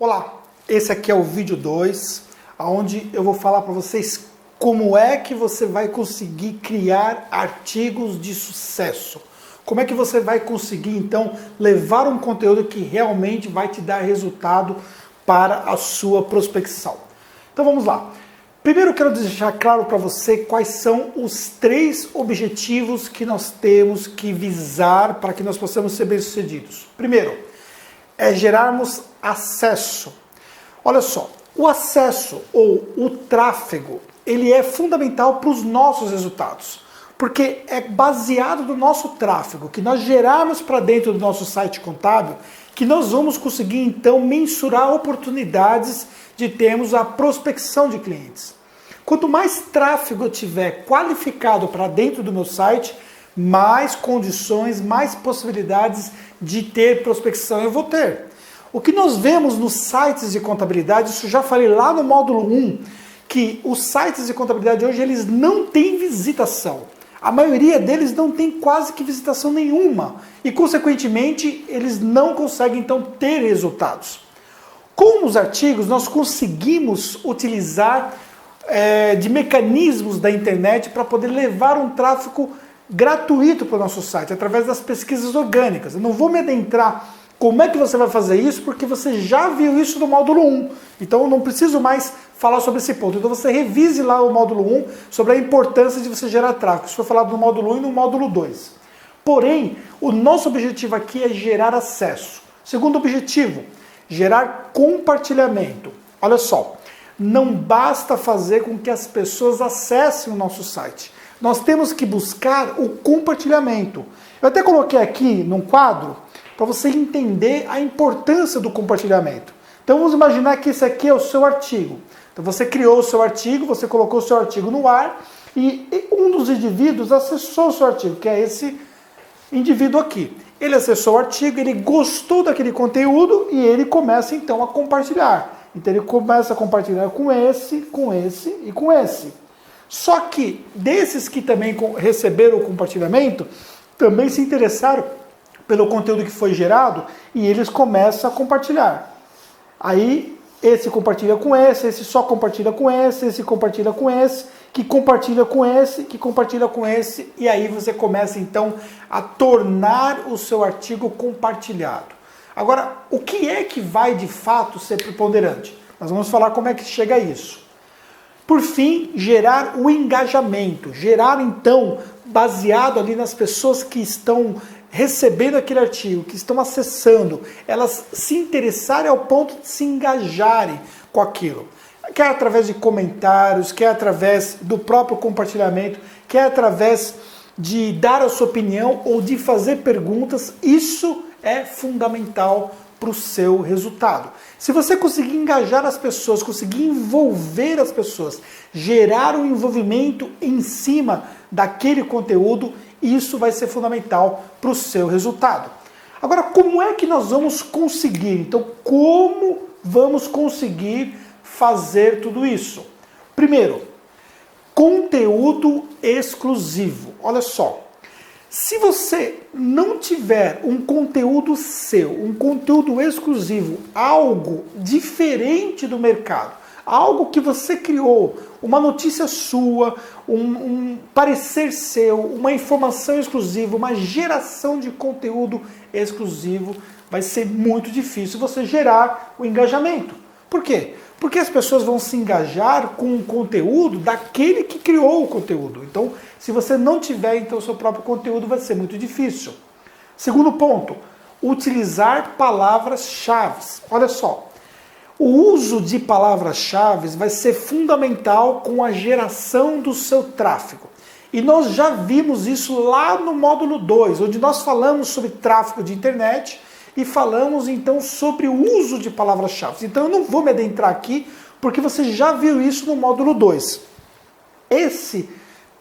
Olá, esse aqui é o vídeo 2, onde eu vou falar para vocês como é que você vai conseguir criar artigos de sucesso. Como é que você vai conseguir, então, levar um conteúdo que realmente vai te dar resultado para a sua prospecção. Então vamos lá. Primeiro eu quero deixar claro para você quais são os 3 objetivos que nós temos que visar para que nós possamos ser bem-sucedidos. Primeiro, é gerarmos acesso. Olha só, o acesso ou o tráfego, ele é fundamental para os nossos resultados, porque é baseado no nosso tráfego, que nós gerarmos para dentro do nosso site contábil, que nós vamos conseguir então mensurar oportunidades de termos a prospecção de clientes. Quanto mais tráfego eu tiver qualificado para dentro do meu site, mais condições, mais possibilidades de ter prospecção eu vou ter. O que nós vemos nos sites de contabilidade, isso já falei lá no módulo 1, que os sites de contabilidade hoje eles não têm visitação. A maioria deles não tem quase que visitação nenhuma e, consequentemente, eles não conseguem então ter resultados. Com os artigos, nós conseguimos utilizar de mecanismos da internet para poder levar um tráfego gratuito para o nosso site, através das pesquisas orgânicas. Eu não vou me adentrar como é que você vai fazer isso, porque você já viu isso no módulo 1. Então eu não preciso mais falar sobre esse ponto. Então você revise lá o módulo 1 sobre a importância de você gerar tráfego. Isso foi falado no módulo 1 e no módulo 2. Porém, o nosso objetivo aqui é gerar acesso. Segundo objetivo, gerar compartilhamento. Olha só, não basta fazer com que as pessoas acessem o nosso site. Nós temos que buscar o compartilhamento. Eu até coloquei aqui num quadro para você entender a importância do compartilhamento. Então vamos imaginar que esse aqui é o seu artigo. Então você criou o seu artigo, você colocou o seu artigo no ar e um dos indivíduos acessou o seu artigo, que é esse indivíduo aqui. Ele acessou o artigo, ele gostou daquele conteúdo e ele começa então a compartilhar. Então ele começa a compartilhar com esse e com esse. Só que desses que também receberam o compartilhamento, também se interessaram pelo conteúdo que foi gerado e eles começam a compartilhar. Aí esse compartilha com esse só compartilha com esse compartilha com esse, que compartilha com esse, que compartilha com esse, e aí você começa então a tornar o seu artigo compartilhado. Agora, o que é que vai de fato ser preponderante? Nós vamos falar como é que chega a isso. Por fim, gerar o engajamento. Gerar, então, baseado ali nas pessoas que estão recebendo aquele artigo, que estão acessando, elas se interessarem ao ponto de se engajarem com aquilo. Quer através de comentários, quer através do próprio compartilhamento, quer através de dar a sua opinião ou de fazer perguntas. Isso é fundamental para o seu resultado. Se você conseguir engajar as pessoas, conseguir envolver as pessoas, gerar um envolvimento em cima daquele conteúdo, isso vai ser fundamental para o seu resultado. Agora, como é que nós vamos conseguir? Então, como vamos conseguir fazer tudo isso? Primeiro, conteúdo exclusivo. Olha só. Se você não tiver um conteúdo seu, um conteúdo exclusivo, algo diferente do mercado, algo que você criou, uma notícia sua, um parecer seu, uma informação exclusiva, uma geração de conteúdo exclusivo, vai ser muito difícil você gerar o engajamento. Por quê? Porque as pessoas vão se engajar com o conteúdo daquele que criou o conteúdo. Então, se você não tiver então o seu próprio conteúdo, vai ser muito difícil. Segundo ponto, utilizar palavras-chave. Olha só, o uso de palavras-chave vai ser fundamental com a geração do seu tráfego. E nós já vimos isso lá no módulo 2, onde nós falamos sobre tráfego de internet e falamos então sobre o uso de palavras-chave. Então eu não vou me adentrar aqui, porque você já viu isso no módulo 2. Esse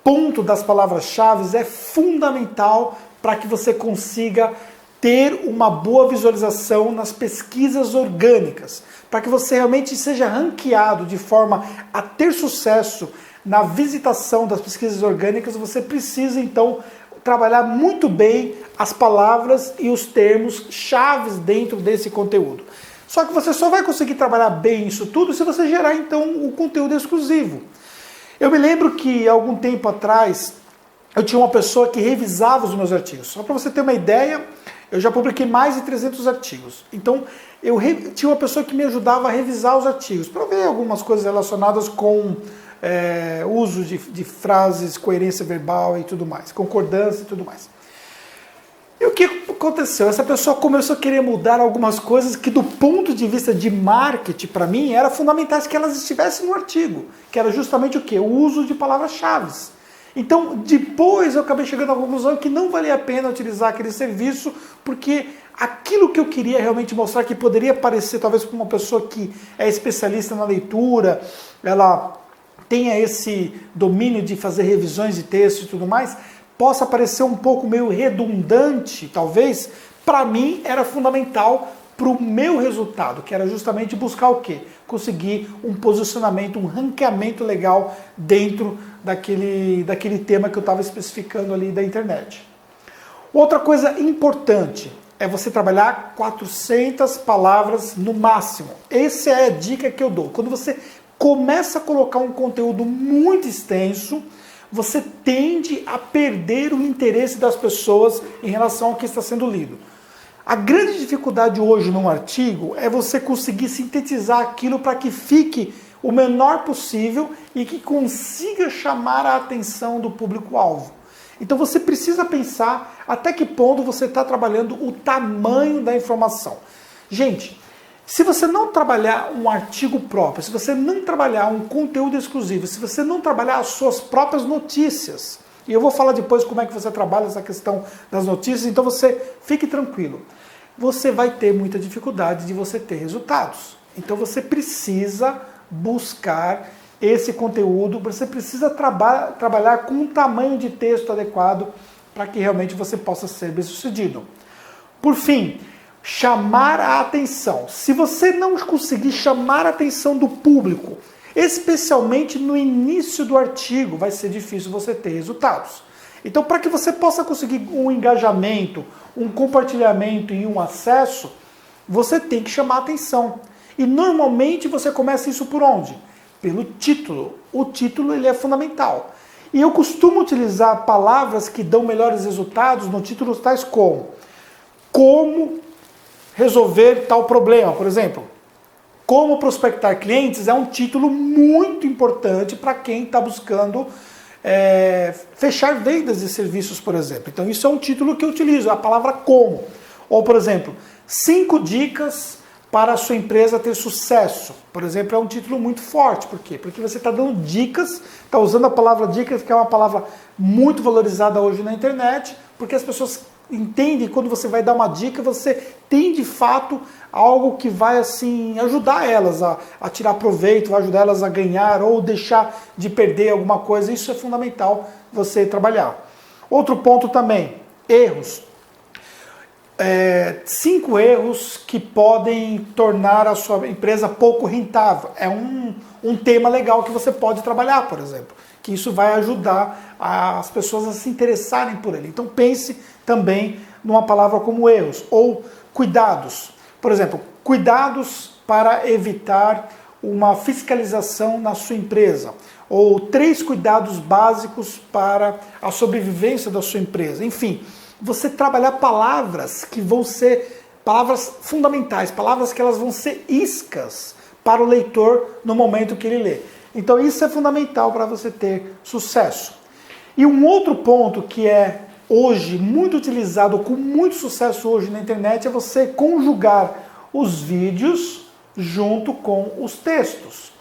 ponto das palavras-chave é fundamental para que você consiga ter uma boa visualização nas pesquisas orgânicas, para que você realmente seja ranqueado de forma a ter sucesso na visitação das pesquisas orgânicas. Você precisa então trabalhar muito bem as palavras e os termos chaves dentro desse conteúdo. Só que você só vai conseguir trabalhar bem isso tudo se você gerar, então, o conteúdo exclusivo. Eu me lembro que, algum tempo atrás, eu tinha uma pessoa que revisava os meus artigos. Só para você ter uma ideia, eu já publiquei mais de 300 artigos. Então, tinha uma pessoa que me ajudava a revisar os artigos, para ver algumas coisas relacionadas com uso de frases, coerência verbal e tudo mais, concordância e tudo mais. E o que aconteceu? Essa pessoa começou a querer mudar algumas coisas que, do ponto de vista de marketing, para mim, era fundamentais que elas estivessem no artigo, que era justamente o quê? O uso de palavras-chave. Então, depois eu acabei chegando à conclusão que não valia a pena utilizar aquele serviço, porque aquilo que eu queria realmente mostrar, que poderia parecer talvez para uma pessoa que é especialista na leitura, ela tenha esse domínio de fazer revisões de texto e tudo mais, possa parecer um pouco meio redundante, talvez, para mim era fundamental para o meu resultado, que era justamente buscar o quê? Conseguir um posicionamento, um ranqueamento legal dentro daquele tema que eu estava especificando ali da internet. Outra coisa importante é você trabalhar 400 palavras no máximo. Essa é a dica que eu dou. Quando você começa a colocar um conteúdo muito extenso, você tende a perder o interesse das pessoas em relação ao que está sendo lido. A grande dificuldade hoje num artigo é você conseguir sintetizar aquilo para que fique o menor possível e que consiga chamar a atenção do público-alvo. Então você precisa pensar até que ponto você está trabalhando o tamanho da informação. Gente, se você não trabalhar um artigo próprio, se você não trabalhar um conteúdo exclusivo, se você não trabalhar as suas próprias notícias, e eu vou falar depois como é que você trabalha essa questão das notícias, então você fique tranquilo. Você vai ter muita dificuldade de você ter resultados. Então você precisa buscar esse conteúdo, você precisa trabalhar com um tamanho de texto adequado para que realmente você possa ser bem-sucedido. Por fim, chamar a atenção. Se você não conseguir chamar a atenção do público, especialmente no início do artigo, vai ser difícil você ter resultados. Então, para que você possa conseguir um engajamento, um compartilhamento e um acesso, você tem que chamar a atenção. E normalmente você começa isso por onde? Pelo título. O título ele é fundamental. E eu costumo utilizar palavras que dão melhores resultados no título, tais como resolver tal problema, por exemplo. Como prospectar clientes é um título muito importante para quem está buscando fechar vendas de serviços, por exemplo. Então isso é um título que eu utilizo, a palavra como. Ou, por exemplo, 5 dicas para a sua empresa ter sucesso. Por exemplo, é um título muito forte. Por quê? Porque você está dando dicas, está usando a palavra dicas, que é uma palavra muito valorizada hoje na internet, porque as pessoas entendem que quando você vai dar uma dica, você tem de fato algo que vai assim ajudar elas a tirar proveito, vai ajudar elas a ganhar ou deixar de perder alguma coisa. Isso é fundamental você trabalhar. Outro ponto também, erros. 5 erros que podem tornar a sua empresa pouco rentável. É um tema legal que você pode trabalhar, por exemplo, que isso vai ajudar as pessoas a se interessarem por ele. Então pense também numa palavra como erros ou cuidados. Por exemplo, cuidados para evitar uma fiscalização na sua empresa. Ou 3 cuidados básicos para a sobrevivência da sua empresa. Enfim, você trabalhar palavras que vão ser palavras fundamentais, palavras que elas vão ser iscas para o leitor no momento que ele lê. Então isso é fundamental para você ter sucesso. E um outro ponto que é hoje muito utilizado, com muito sucesso hoje na internet, é você conjugar os vídeos junto com os textos.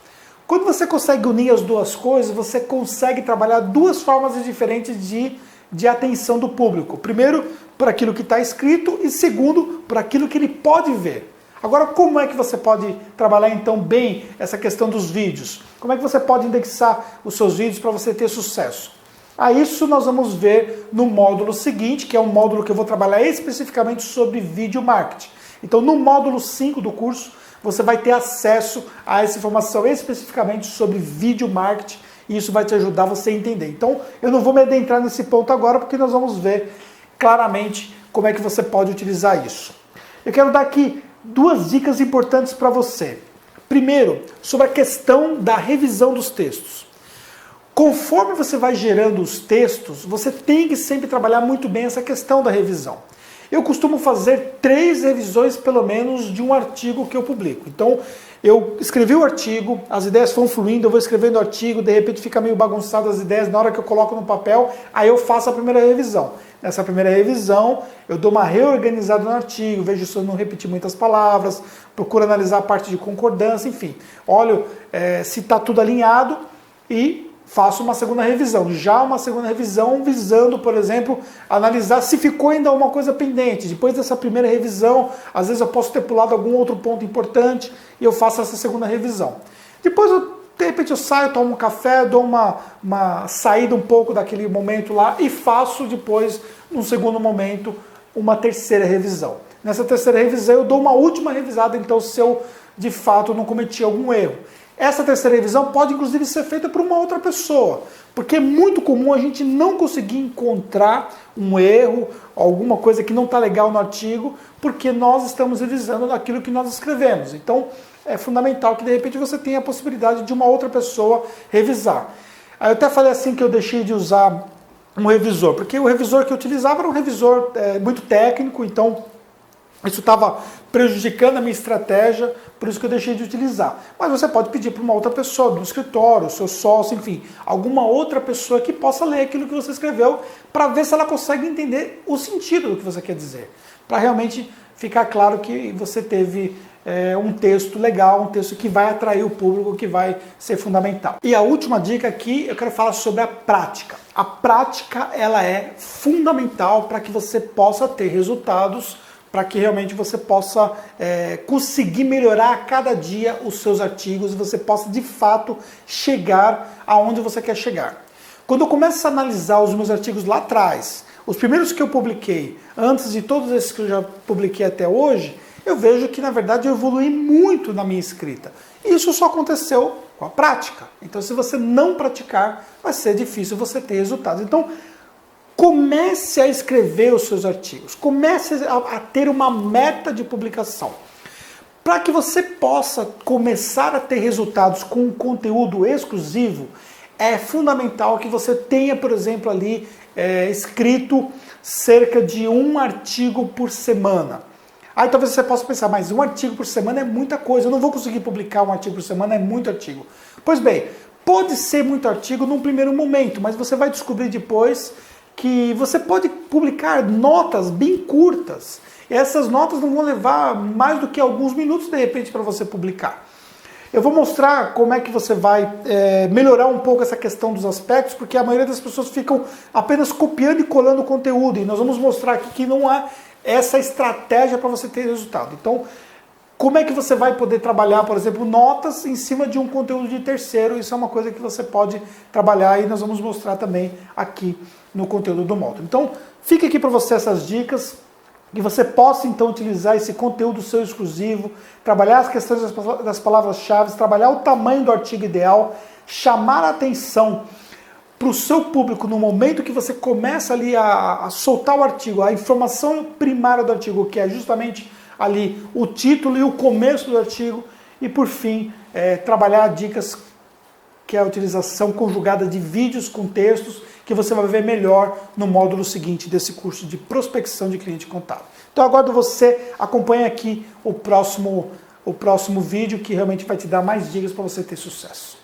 Quando você consegue unir as duas coisas, você consegue trabalhar 2 formas diferentes de atenção do público. Primeiro, por aquilo que está escrito e segundo, por aquilo que ele pode ver. Agora, como é que você pode trabalhar então bem essa questão dos vídeos? Como é que você pode indexar os seus vídeos para você ter sucesso? A isso nós vamos ver no módulo seguinte, que é um módulo que eu vou trabalhar especificamente sobre vídeo marketing. Então, no módulo 5 do curso, você vai ter acesso a essa informação especificamente sobre vídeo marketing, e isso vai te ajudar você a entender. Então, eu não vou me adentrar nesse ponto agora, porque nós vamos ver claramente como é que você pode utilizar isso. Eu quero dar aqui duas dicas importantes para você. Primeiro, sobre a questão da revisão dos textos. Conforme você vai gerando os textos, você tem que sempre trabalhar muito bem essa questão da revisão. Eu costumo fazer 3 revisões, pelo menos, de um artigo que eu publico. Então, eu escrevi o artigo, as ideias vão fluindo, eu vou escrevendo o artigo, de repente fica meio bagunçado as ideias, na hora que eu coloco no papel, aí eu faço a primeira revisão. Nessa primeira revisão, eu dou uma reorganizada no artigo, vejo se eu não repetir muitas palavras, procuro analisar a parte de concordância, enfim. Olho se está tudo alinhado e faço uma segunda revisão. Já uma segunda revisão visando, por exemplo, analisar se ficou ainda alguma coisa pendente. Depois dessa primeira revisão, às vezes eu posso ter pulado algum outro ponto importante e eu faço essa segunda revisão. Depois, de repente, eu saio, tomo um café, dou uma saída um pouco daquele momento lá e faço depois, num segundo momento, uma terceira revisão. Nessa terceira revisão, eu dou uma última revisada, então, se eu, de fato, não cometi algum erro. Essa terceira revisão pode, inclusive, ser feita por uma outra pessoa, porque é muito comum a gente não conseguir encontrar um erro, alguma coisa que não está legal no artigo, porque nós estamos revisando aquilo que nós escrevemos. Então, é fundamental que, de repente, você tenha a possibilidade de uma outra pessoa revisar. Aí eu até falei assim que eu deixei de usar um revisor, porque o revisor que eu utilizava era um revisor muito técnico, então isso estava prejudicando a minha estratégia, por isso que eu deixei de utilizar. Mas você pode pedir para uma outra pessoa, do escritório, seu sócio, enfim, alguma outra pessoa que possa ler aquilo que você escreveu, para ver se ela consegue entender o sentido do que você quer dizer. Para realmente ficar claro que você teve um texto legal, um texto que vai atrair o público, que vai ser fundamental. E a última dica aqui, eu quero falar sobre a prática. A prática, ela é fundamental para que você possa ter resultados, para que realmente você possa conseguir melhorar a cada dia os seus artigos e você possa, de fato, chegar aonde você quer chegar. Quando eu começo a analisar os meus artigos lá atrás, os primeiros que eu publiquei, antes de todos esses que eu já publiquei até hoje, eu vejo que, na verdade, eu evolui muito na minha escrita. E isso só aconteceu com a prática. Então, se você não praticar, vai ser difícil você ter resultados. Então, comece a escrever os seus artigos, comece a ter uma meta de publicação. Para que você possa começar a ter resultados com um conteúdo exclusivo, é fundamental que você tenha, por exemplo, ali escrito cerca de um artigo por semana. Aí talvez você possa pensar, mas um artigo por semana é muita coisa, eu não vou conseguir publicar um artigo por semana, é muito artigo. Pois bem, pode ser muito artigo num primeiro momento, mas você vai descobrir depois que você pode publicar notas bem curtas. E essas notas não vão levar mais do que alguns minutos, de repente, para você publicar. Eu vou mostrar como é que você vai melhorar um pouco essa questão dos aspectos, porque a maioria das pessoas ficam apenas copiando e colando o conteúdo. E nós vamos mostrar aqui que não há essa estratégia para você ter resultado. Então, como é que você vai poder trabalhar, por exemplo, notas em cima de um conteúdo de terceiro? Isso é uma coisa que você pode trabalhar e nós vamos mostrar também aqui no conteúdo do módulo. Então, fica aqui para você essas dicas, que você possa então utilizar esse conteúdo seu exclusivo, trabalhar as questões das palavras-chave, trabalhar o tamanho do artigo ideal, chamar a atenção para o seu público no momento que você começa ali a soltar o artigo, a informação primária do artigo, que é justamente ali o título e o começo do artigo, e por fim, trabalhar dicas que é a utilização conjugada de vídeos com textos, que você vai ver melhor no módulo seguinte desse curso de prospecção de cliente contábil. Então aguardo você, acompanhe aqui o próximo vídeo, que realmente vai te dar mais dicas para você ter sucesso.